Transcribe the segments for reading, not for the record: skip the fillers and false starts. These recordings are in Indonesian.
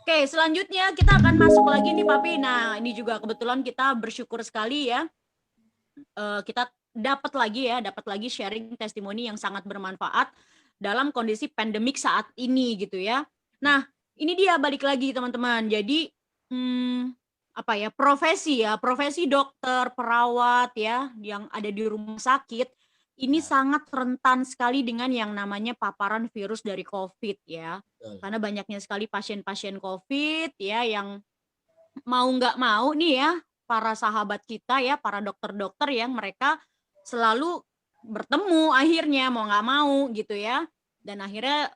Oke, selanjutnya kita akan masuk lagi nih Papi. Nah, ini juga kebetulan kita bersyukur sekali ya. Kita dapat lagi sharing testimoni yang sangat bermanfaat dalam kondisi pandemik saat ini gitu ya. Nah, ini dia balik lagi teman-teman. Jadi profesi dokter, perawat ya yang ada di rumah sakit ini sangat rentan sekali dengan yang namanya paparan virus dari COVID ya. Karena banyaknya sekali pasien-pasien COVID ya yang mau nggak mau nih ya, para sahabat kita ya, para dokter-dokter yang mereka selalu bertemu akhirnya mau nggak mau gitu ya. Dan akhirnya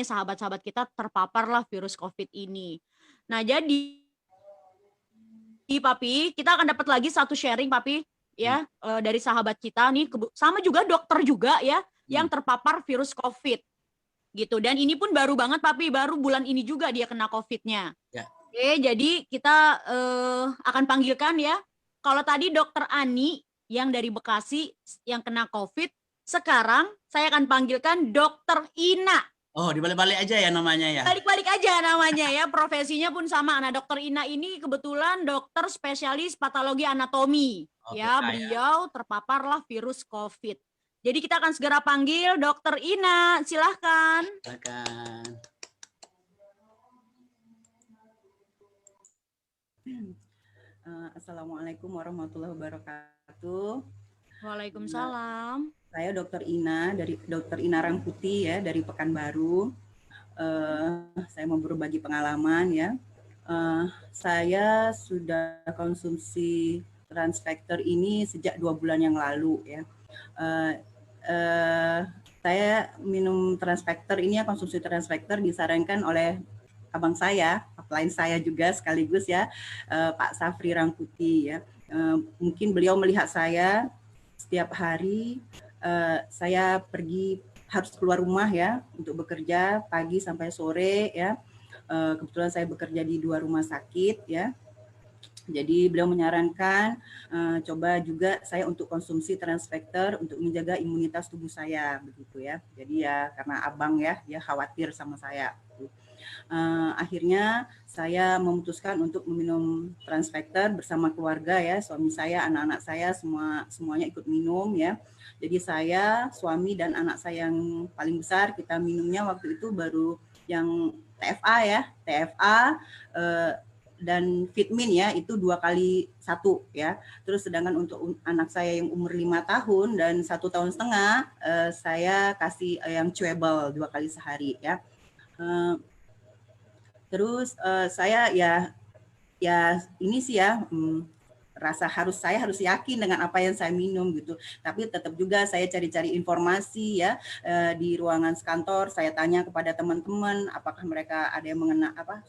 sahabat-sahabat kita terpaparlah virus COVID ini. Nah, jadi Papi, kita akan dapat lagi satu sharing Papi ya dari sahabat kita nih sama juga dokter juga ya yang terpapar virus COVID gitu. Dan ini pun baru banget Papi, baru bulan ini juga dia kena COVID-nya. Ya. Oke, jadi kita akan panggilkan ya. Kalau tadi dokter Ani yang dari Bekasi yang kena COVID, sekarang saya akan panggilkan dokter Ina. Oh, dibalik-balik aja ya namanya ya? Balik-balik aja namanya ya, profesinya pun sama. Nah, dokter Ina ini kebetulan dokter spesialis patologi anatomi. Ya, beliau terpaparlah virus COVID. Jadi kita akan segera panggil dokter Ina, silahkan. Silakan. Assalamualaikum warahmatullahi wabarakatuh. Waalaikumsalam. Saya Dokter Ina dari Dokter Ina Rangkuti ya dari Pekanbaru. Saya mau berbagi pengalaman ya. Saya sudah konsumsi Transfactor ini sejak 2 bulan yang lalu ya. Saya minum Transfactor ini ya, konsumsi Transfactor disarankan oleh abang saya, upline saya juga sekaligus ya, Pak Safri Rangkuti ya. Mungkin beliau melihat saya setiap hari saya harus keluar rumah ya untuk bekerja pagi sampai sore ya. Kebetulan saya bekerja di 2 rumah sakit ya. Jadi beliau menyarankan coba juga saya untuk konsumsi Transfactor untuk menjaga imunitas tubuh saya begitu ya. Jadi ya karena abang ya dia khawatir sama saya. Akhirnya saya memutuskan untuk meminum Transfactor bersama keluarga ya, suami saya, anak-anak saya semuanya ikut minum ya. Jadi saya, suami dan anak saya yang paling besar kita minumnya waktu itu baru yang TFA ya, TFA dan Fitmin ya itu 2 kali 1 ya. Terus sedangkan untuk anak saya yang umur 5 tahun dan 1,5 tahun saya kasih yang chewable 2 kali sehari ya. Terus saya ya ini sih ya saya harus yakin dengan apa yang saya minum gitu. Tapi tetap juga saya cari-cari informasi ya di ruangan kantor. Saya tanya kepada teman-teman apakah mereka ada yang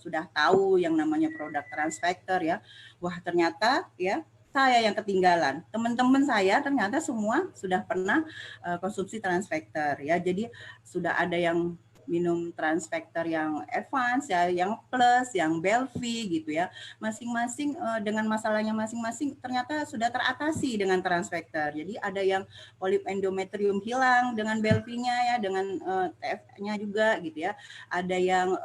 sudah tahu yang namanya produk Transfactor ya. Wah ternyata ya saya yang ketinggalan. Teman-teman saya ternyata semua sudah pernah konsumsi Transfactor ya. Jadi sudah ada yang minum Transfactor yang advance ya, yang plus, yang Belvi gitu ya. Masing-masing dengan masalahnya masing-masing ternyata sudah teratasi dengan Transfactor. Jadi ada yang polip endometrium hilang dengan Belvinya ya, dengan TF-nya juga gitu ya. Ada yang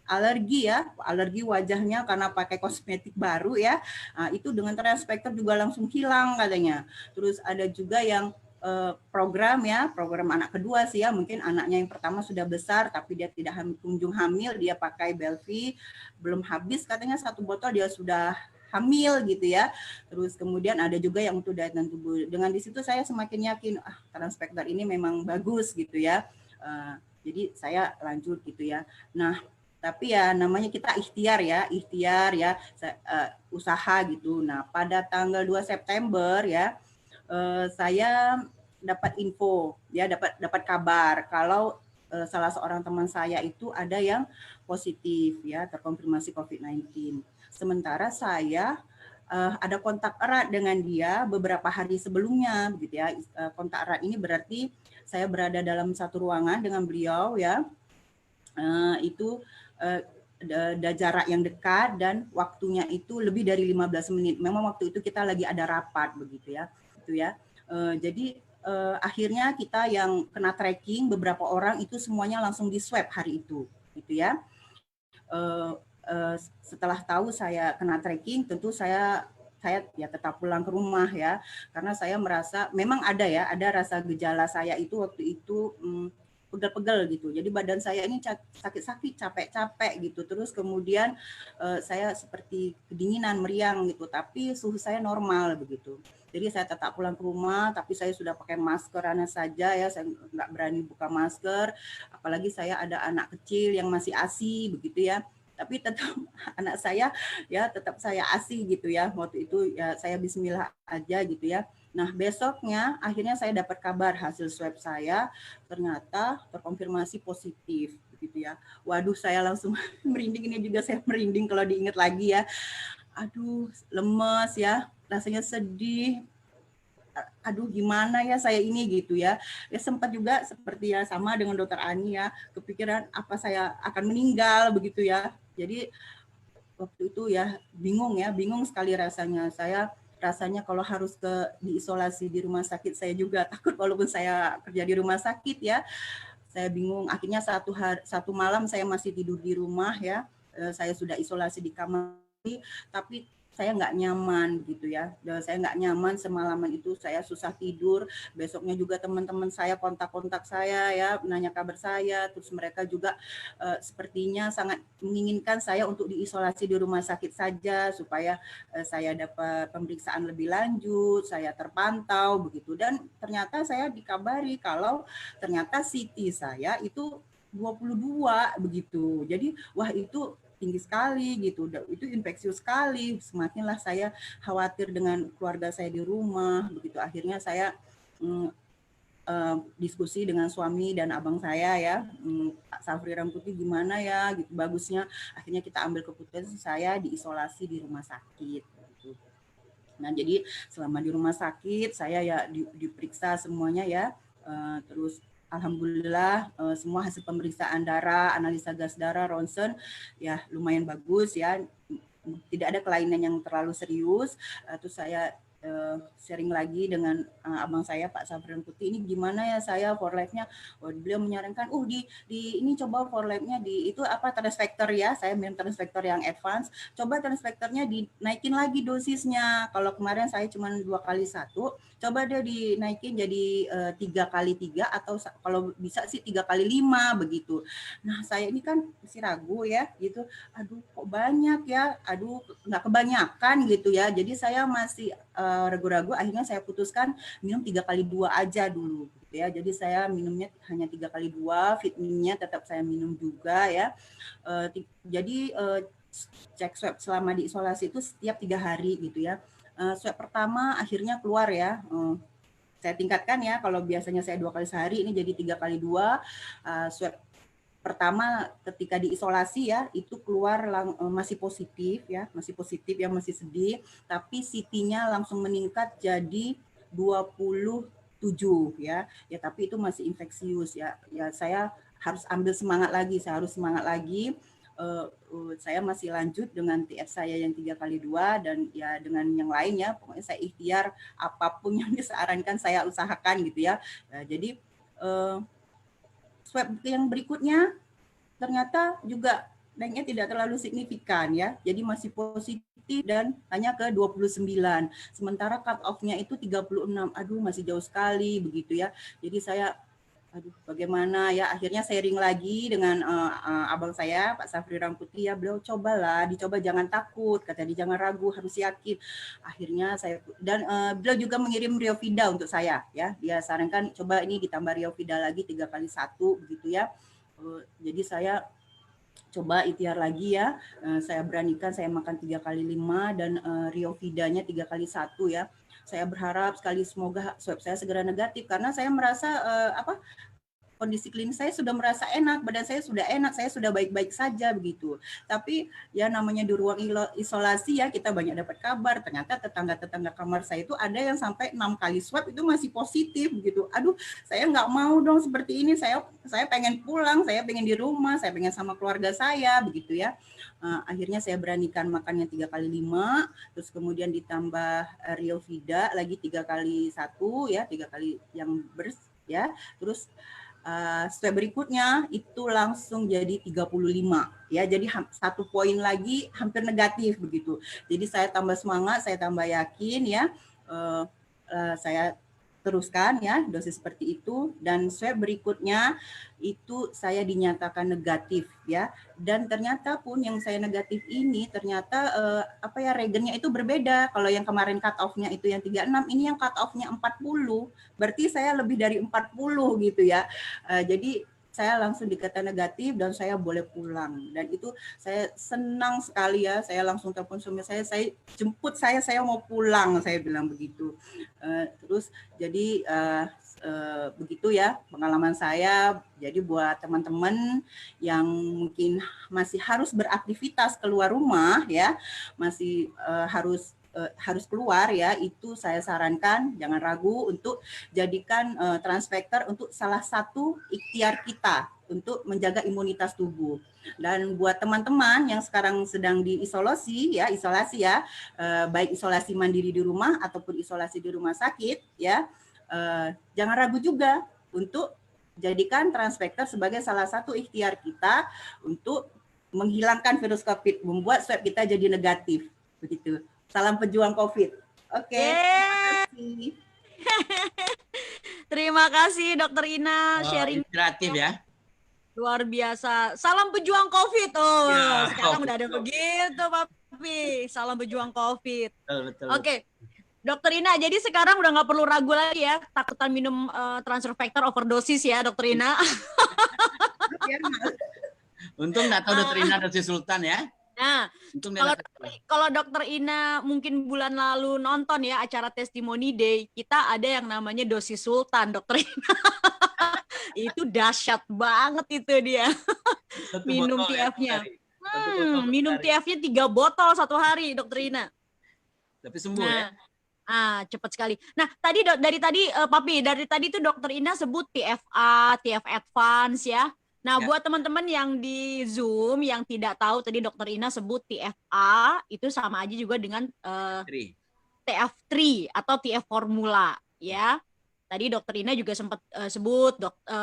alergi wajahnya karena pakai kosmetik baru ya. Nah, itu dengan Transfactor juga langsung hilang katanya. Terus ada juga yang program anak kedua sih ya, mungkin anaknya yang pertama sudah besar tapi dia tidak kunjung hamil, dia pakai Belvi belum habis katanya 1 botol dia sudah hamil gitu ya. Terus kemudian ada juga yang untuk diet dan tubuh. Dengan di situ saya semakin yakin Transfactor ini memang bagus gitu ya. Jadi saya lanjut gitu ya. Nah tapi ya namanya kita ikhtiar ya usaha gitu. Nah pada tanggal 2 September ya saya dapat info ya, dapat kabar kalau salah seorang teman saya itu ada yang positif ya, terkonfirmasi COVID-19. Sementara saya ada kontak erat dengan dia beberapa hari sebelumnya gitu ya. Kontak erat ini berarti saya berada dalam satu ruangan dengan beliau ya. Itu ada jarak yang dekat dan waktunya itu lebih dari 15 menit. Memang waktu itu kita lagi ada rapat begitu ya. Gitu ya. Jadi akhirnya kita yang kena tracking beberapa orang itu semuanya langsung di swab hari itu gitu ya. Setelah tahu saya kena tracking, tentu saya ya tetap pulang ke rumah ya, karena saya merasa memang ada rasa gejala saya itu waktu itu pegel-pegel gitu. Jadi badan saya ini sakit-sakit, capek-capek gitu. Terus kemudian saya seperti kedinginan, meriang gitu, tapi suhu saya normal begitu. Jadi saya tetap pulang ke rumah, tapi saya sudah pakai masker saja ya, saya nggak berani buka masker, apalagi saya ada anak kecil yang masih ASI begitu ya. Tapi tetap anak saya ya tetap saya ASI gitu ya. Waktu itu ya saya bismillah aja gitu ya. Nah, besoknya akhirnya saya dapat kabar hasil swab saya ternyata terkonfirmasi positif gitu ya. Waduh, saya langsung merinding, ini juga saya merinding kalau diingat lagi ya. Aduh, lemes ya, rasanya sedih. Aduh, gimana ya saya ini gitu ya. Ya sempat juga seperti ya sama dengan dokter Ani ya, kepikiran apa saya akan meninggal begitu ya. Jadi waktu itu ya bingung sekali rasanya. Saya rasanya kalau harus diisolasi di rumah sakit, saya juga takut walaupun saya kerja di rumah sakit ya. Saya bingung. Akhirnya satu malam saya masih tidur di rumah ya. Saya sudah isolasi di kamar, tapi saya nggak nyaman gitu ya. Saya nggak nyaman semalaman itu, saya susah tidur. Besoknya juga teman-teman saya kontak saya ya, nanya kabar saya. Terus mereka juga sepertinya sangat menginginkan saya untuk diisolasi di rumah sakit saja supaya saya dapat pemeriksaan lebih lanjut, saya terpantau begitu. Dan ternyata saya dikabari kalau ternyata CT saya itu 22 begitu. Jadi wah itu tinggi sekali gitu, itu infeksius sekali. Semakinlah saya khawatir dengan keluarga saya di rumah begitu. Akhirnya saya diskusi dengan suami dan abang saya ya, Pak Safri Ramputi gimana ya gitu, bagusnya akhirnya kita ambil keputusan saya diisolasi di rumah sakit gitu. Nah, jadi selama di rumah sakit saya ya diperiksa semuanya ya, terus alhamdulillah semua hasil pemeriksaan darah, analisa gas darah, ronsen ya lumayan bagus ya, tidak ada kelainan yang terlalu serius. Terus saya sharing lagi dengan abang saya Pak Safrian Putih, ini gimana ya saya for life-nya. Beliau menyarankan di ini coba for life-nya di itu apa transfektor ya, saya minum transfektor yang advance, coba transfektornya dinaikin lagi dosisnya. Kalau kemarin saya cuma 2x1, coba dia dinaikin jadi 3x3 atau kalau bisa sih 3x5 begitu. Nah, saya ini kan masih ragu ya gitu, aduh kok banyak ya, aduh nggak kebanyakan gitu ya. Jadi saya masih ragu-ragu, akhirnya saya putuskan minum 3x2 aja dulu gitu ya. Jadi saya minumnya hanya 3x2, vitaminnya tetap saya minum juga ya. Jadi cek swab selama di isolasi itu setiap 3 hari gitu ya. Swab pertama akhirnya keluar ya. Saya tingkatkan ya, kalau biasanya saya 2 kali sehari, ini jadi 3x2. Swab pertama ketika diisolasi ya, itu keluar masih positif ya, masih sedih, tapi CT-nya langsung meningkat jadi 27 ya. Ya tapi itu masih infeksius ya. Ya saya harus ambil semangat lagi, saya masih lanjut dengan TF saya yang 3x2 dan ya dengan yang lainnya, pokoknya saya ikhtiar apapun yang disarankan saya usahakan gitu ya. Jadi swab yang berikutnya ternyata juga naiknya tidak terlalu signifikan ya. Jadi masih positif dan hanya ke 29. Sementara cut off-nya itu 36. Aduh, masih jauh sekali begitu ya. Jadi saya bagaimana ya, akhirnya sharing lagi dengan abang saya Pak Safri Ramputi ya, beliau dicoba jangan takut, kata dia jangan ragu, harus yakin. Akhirnya saya dan beliau juga mengirim Riovida untuk saya ya, dia sarankan coba ini ditambah Riovida lagi 3x1 begitu ya. Jadi saya coba ikhtiar lagi ya, saya beranikan saya makan 3x5 dan Riovidanya 3x1 ya. Saya berharap sekali semoga swab saya segera negatif, karena saya merasa kondisi klinis saya sudah merasa enak, badan saya sudah enak, saya sudah baik-baik saja begitu. Tapi ya namanya di ruang isolasi ya, kita banyak dapat kabar, ternyata tetangga-tetangga kamar saya itu ada yang sampai 6 kali swab itu masih positif begitu. Aduh, saya nggak mau dong seperti ini, saya pengen pulang, saya pengen di rumah, saya pengen sama keluarga saya begitu ya. Akhirnya saya beranikan makannya 3x5, terus kemudian ditambah Riovida lagi 3x1 ya, 3 kali yang bers ya, terus swab berikutnya itu langsung jadi 35 ya, jadi 1 poin lagi hampir negatif begitu. Jadi saya tambah semangat, saya tambah yakin ya, saya teruskan ya dosis seperti itu, dan swab berikutnya itu saya dinyatakan negatif ya, dan ternyata pun yang saya negatif ini ternyata reagennya itu berbeda. Kalau yang kemarin cut off-nya itu yang 36, ini yang cut off-nya 40, berarti saya lebih dari 40 gitu ya. Jadi saya langsung dikata negatif dan saya boleh pulang, dan itu saya senang sekali ya. Saya langsung telepon suami saya jemput saya mau pulang, saya bilang begitu. Terus jadi begitu ya pengalaman saya. Jadi buat teman-teman yang mungkin masih harus beraktivitas keluar rumah ya, masih harus keluar ya, itu saya sarankan jangan ragu untuk jadikan transfektor untuk salah satu ikhtiar kita untuk menjaga imunitas tubuh. Dan buat teman-teman yang sekarang sedang isolasi ya, baik isolasi mandiri di rumah ataupun isolasi di rumah sakit ya, jangan ragu juga untuk jadikan transfektor sebagai salah satu ikhtiar kita untuk menghilangkan virus COVID, membuat swab kita jadi negatif begitu. Salam pejuang COVID. Oke. Terima kasih. Terima kasih Dokter Ina sharing inspiratif ya. Luar biasa. Salam pejuang COVID. Oh, Ya, sekarang udah ada begitu, Papi. Salam pejuang COVID. Betul. Oke. Dokter Ina, jadi sekarang udah nggak perlu ragu lagi ya, takutan minum transfer factor overdosis ya, Dokter Ina. Untung nggak tahu Dokter Ina dosis Sultan ya. Nah, kalau Dokter Ina mungkin bulan lalu nonton ya acara Testimony Day, kita ada yang namanya dosis Sultan, Dokter Ina. Itu dahsyat banget itu dia. Minum TF-nya. Minum TF-nya 3 botol 1 hari, Dokter Ina. Tapi sembuh ya. Cepat sekali. Nah, dari tadi Papi, dari tadi tuh Dokter Ina sebut TFA, TF Advance ya. Nah, buat teman-teman yang di Zoom yang tidak tahu, tadi Dokter Ina sebut TFA, itu sama aja juga dengan TF3 atau TF Formula ya. Tadi Dokter Ina juga sempat sebut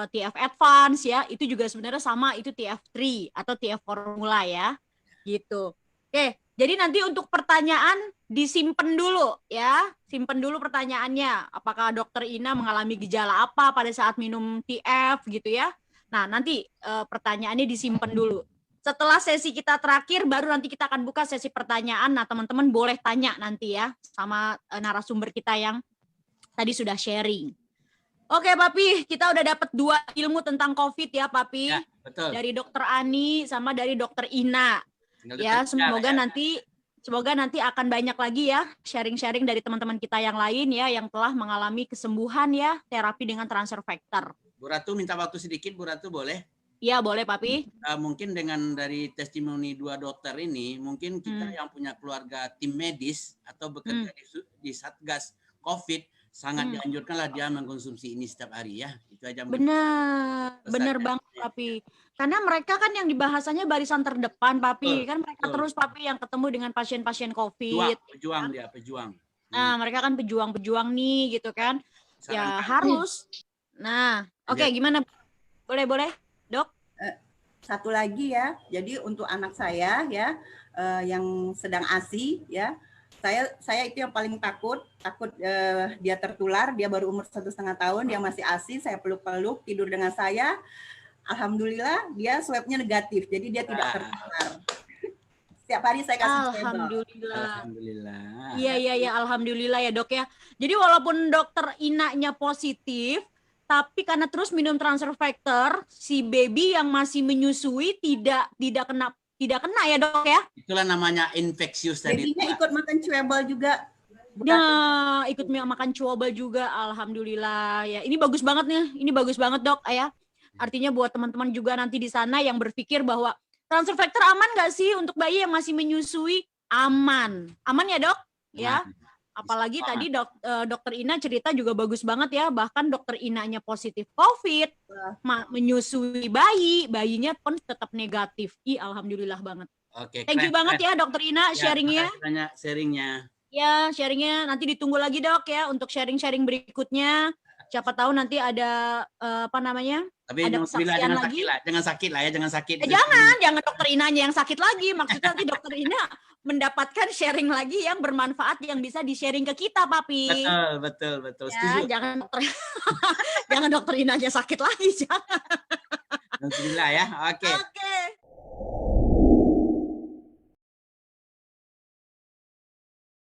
TF Advance ya, itu juga sebenarnya sama, itu TF3 atau TF Formula ya. Gitu. Oke, jadi nanti untuk pertanyaan disimpan dulu ya. Simpen dulu pertanyaannya. Apakah Dokter Ina mengalami gejala apa pada saat minum TF gitu ya. Nah, nanti pertanyaannya disimpan dulu. Setelah sesi kita terakhir, baru nanti kita akan buka sesi pertanyaan. Nah, teman-teman boleh tanya nanti ya sama narasumber kita yang tadi sudah sharing. Oke, Papi, kita udah dapat 2 ilmu tentang COVID ya, Papi. Ya, betul. Dari Dokter Ani sama dari Dokter Ina. Ya, semoga nanti akan banyak lagi ya sharing-sharing dari teman-teman kita yang lain ya yang telah mengalami kesembuhan ya terapi dengan transfer factor. Bu Ratu minta waktu sedikit, Bu Ratu boleh? Iya, boleh Papi. Mungkin dengan dari testimoni 2 dokter ini, mungkin kita yang punya keluarga tim medis atau bekerja di Satgas COVID, sangat dianjurkanlah dia mengkonsumsi ini setiap hari ya. Itu aja. Benar banget Papi. Karena mereka kan yang dibahasanya barisan terdepan Papi. Kan mereka terus Papi yang ketemu dengan pasien-pasien COVID. Pejuang. Nah, mereka kan pejuang-pejuang nih gitu kan. Ya harus. Nah, oke, gimana? Boleh, Dok? Satu lagi ya. Jadi untuk anak saya ya yang sedang ASI ya. Saya itu yang paling takut dia tertular. Dia baru umur 1,5 tahun, dia masih ASI, saya peluk-peluk, tidur dengan saya. Alhamdulillah dia swabnya negatif, jadi dia tidak tertular. Setiap hari saya kasih swab. Alhamdulillah. Iya, alhamdulillah ya Dok ya. Jadi walaupun Dokter Ina-nya positif, tapi karena terus minum transfer factor, si baby yang masih menyusui tidak kena ya Dok ya. Itulah namanya infeksius tadi. Babynya ikut makan chewable juga. Nah, ikut makan chewable juga, alhamdulillah ya. Ini bagus banget Dok ya. Artinya buat teman-teman juga nanti di sana yang berpikir bahwa transfer factor aman nggak sih untuk bayi yang masih menyusui? Aman ya Dok ya. Apalagi tadi Dokter Ina cerita juga bagus banget ya. Bahkan Dokter Inanya positif COVID, menyusui bayinya pun tetap negatif. Alhamdulillah banget. Oke, thank you banget ya Dokter Ina sharingnya. Sharingnya. Ya, sharingnya nanti ditunggu lagi Dok ya untuk sharing-sharing berikutnya. Siapa tahu nanti ada apa namanya? Tapi Ada nauzubillah, kesaksian jangan lagi. sakit lah, jangan sakit lah ya, jangan sakit. Jangan dokter Inanya yang sakit lagi. Maksudnya nanti dokter Ina mendapatkan sharing lagi yang bermanfaat yang bisa di-sharing ke kita, Papi. Betul. Ya, Setuju. jangan dokter Inanya sakit lagi, jangan. Alhamdulillah ya. Oke. Oke.